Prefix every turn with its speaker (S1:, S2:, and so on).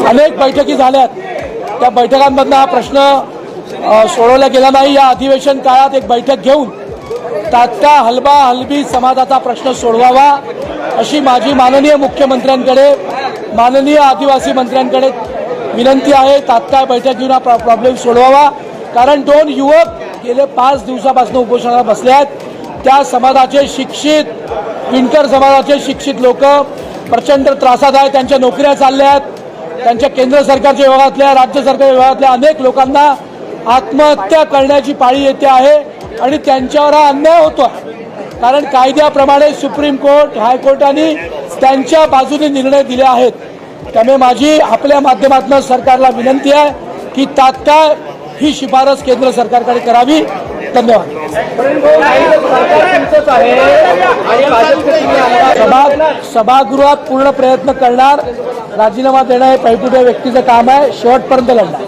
S1: अनेक बैठकी झाल्यात, त्या बैठकांमधनं हा प्रश्न सोडवला गेला नाही। या अधिवेशन काळात एक बैठक घेऊन तात्काळ हलबी समाजाचा प्रश्न सोडवावा अशी माझी माननीय मुख्यमंत्र्यांकडे, माननीय आदिवासी मंत्र्यांकडे विनंती आहे। तात्काळ बैठक घेऊन हा प्रॉब्लेम सोडवावा, कारण 2 युवक गेले 5 दिवसापासून उपोषणाला बसले आहेत। त्या समाजाचे शिक्षित, विणकर समाजाचे शिक्षित लोक प्रचंड त्रासात आहेत। त्यांच्या नोकऱ्या चालल्या आहेत, त्यांच्या केंद्र सरकारच्या विभागातल्या, राज्य सरकारच्या विभागातल्या अनेक लोकांना आत्महत्या करण्याची पाळी येते आहे आणि त्यांच्यावर हा अन्याय होतो आहे। कारण कायद्याप्रमाणे सुप्रीम कोर्ट, हायकोर्टाने त्यांच्या बाजूने निर्णय दिले आहेत। त्यामुळे माझी आपल्या माध्यमातून सरकारला विनंती आहे की तात्काळ ही शिफारस केंद्र सरकारकडे करावी। धन्यवाद। सभागृहात पूर्ण प्रयत्न करणार, राजीनामा देणं हे पैकुट्या व्यक्तीचं काम आहे, शेवटपर्यंत लढणार।